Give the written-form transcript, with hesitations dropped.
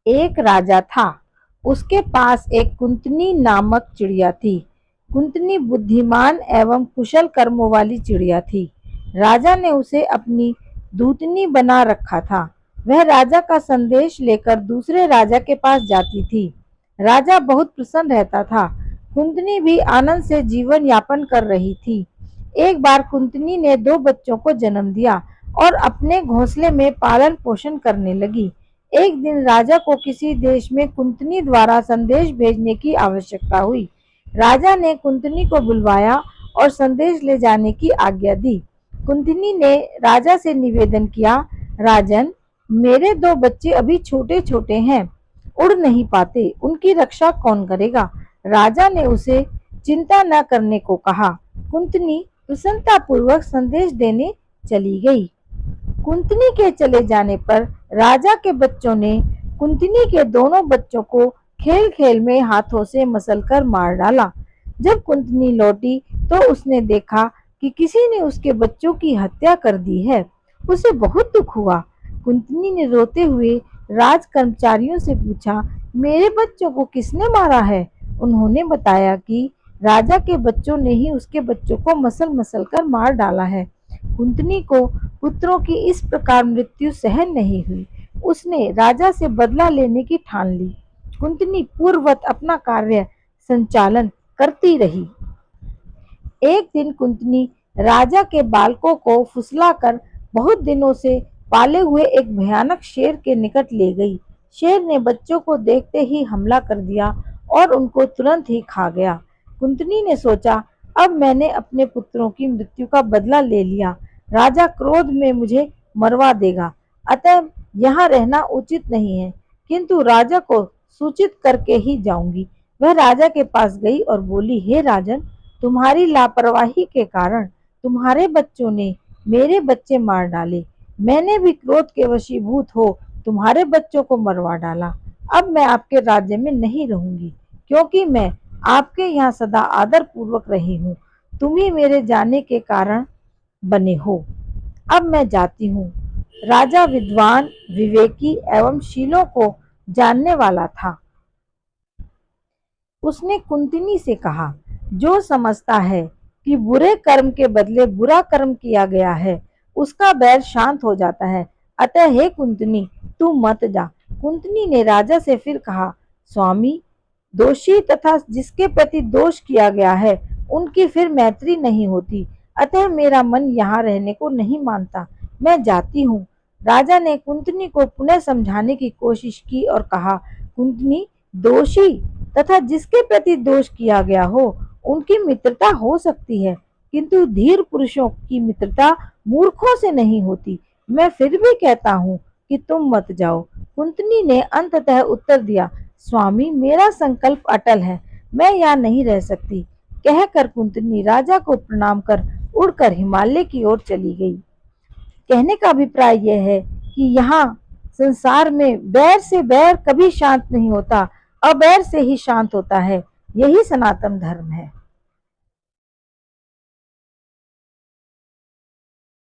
एक राजा था। उसके पास एक कुंतनी नामक चिड़िया थी। कुंतनी बुद्धिमान एवं कुशल कर्मों वाली चिड़िया थी। राजा ने उसे अपनी दूतनी बना रखा था। वह राजा का संदेश लेकर दूसरे राजा के पास जाती थी। राजा बहुत प्रसन्न रहता था। कुंतनी भी आनंद से जीवन यापन कर रही थी। एक बार कुंतनी ने दो बच्चों को जन्म दिया और अपने घोंसले में पालन पोषण करने लगी। एक दिन राजा को किसी देश में कुंतनी द्वारा संदेश भेजने की आवश्यकता हुई। राजा ने कुंतनी को बुलवाया और संदेश ले जाने की आज्ञा दी। कुंतनी ने राजा से निवेदन किया, राजन, मेरे दो बच्चे अभी छोटे छोटे हैं, उड़ नहीं पाते, उनकी रक्षा कौन करेगा? राजा ने उसे चिंता न करने को कहा। कुंतनी प्रसन्नता पूर्वक संदेश देने चली गई। कुंतनी के चले जाने पर राजा के बच्चों ने कुंतनी के दोनों बच्चों को खेल खेल में हाथों से मसलकर मार डाला। जब कुंतनी लौटी तो उसने देखा कि किसी ने उसके बच्चों की हत्या कर दी है। उसे बहुत दुख हुआ। कुंतनी ने रोते हुए राज कर्मचारियों से पूछा, मेरे बच्चों को किसने मारा है? उन्होंने बताया कि राजा के बच्चों ने ही उसके बच्चों को मसल मसल कर मार डाला है। कुंतनी को पुत्रों की इस प्रकार मृत्यु सहन नहीं हुई। उसने राजा से बदला लेने की ठान ली। कुंतनी पूर्ववत अपना कार्य संचालन करती रही। एक दिन कुंतनी राजा के बालकों को फुसलाकर बहुत दिनों से पाले हुए एक भयानक शेर के निकट ले गई। शेर ने बच्चों को देखते ही हमला कर दिया और उनको तुरंत ही खा गया। कुंतनी ने सोचा, अब मैंने अपने पुत्रों की मृत्यु का बदला ले लिया। राजा क्रोध में मुझे मरवा देगा, अतः यहाँ रहना उचित नहीं है, किंतु राजा को सूचित करके ही जाऊंगी। वह राजा के पास गई और बोली, हे राजन, तुम्हारी लापरवाही के कारण तुम्हारे बच्चों ने मेरे बच्चे मार डाले। मैंने भी क्रोध के वशीभूत हो तुम्हारे बच्चों को मरवा डाला। अब मैं आपके राज्य में नहीं रहूंगी, क्योंकि मैं आपके यहाँ सदा आदर पूर्वक रही हूँ। तुम ही मेरे जाने के कारण बने हो। अब मैं जाती हूँ। राजा विद्वान, विवेकी एवं शीलों को जानने वाला था। उसने कुंतिनी से कहा, जो समझता है कि बुरे कर्म के बदले बुरा कर्म किया गया है, उसका बैर शांत हो जाता है। अतः हे कुंतनी, तू मत जा। कुंतनी ने राजा से फिर कहा, स्वामी, दोषी तथा जिसके प्रति दोष किया गया है उनकी फिर मैत्री नहीं होती, अतः मेरा मन यहाँ रहने को नहीं मानता, मैं जाती हूँ। राजा ने कुंतनी को पुनः समझाने की कोशिश की और कहा, कुंतनी, दोषी तथा जिसके प्रति दोष किया गया हो उनकी मित्रता हो सकती है, किंतु धीर पुरुषों की मित्रता मूर्खों से नहीं होती। मैं फिर भी कहता हूँ कि तुम मत जाओ। कुंतनी ने अंततः उत्तर दिया, स्वामी, मेरा संकल्प अटल है, मैं यहाँ नहीं रह सकती। कहकर कुंतनी राजा को प्रणाम कर उड़कर हिमालय की ओर चली गई। कहने का अभिप्राय यह है कि यहाँ संसार में बैर से बैर कभी शांत नहीं होता, अबैर से ही शांत होता है। यही सनातन धर्म है।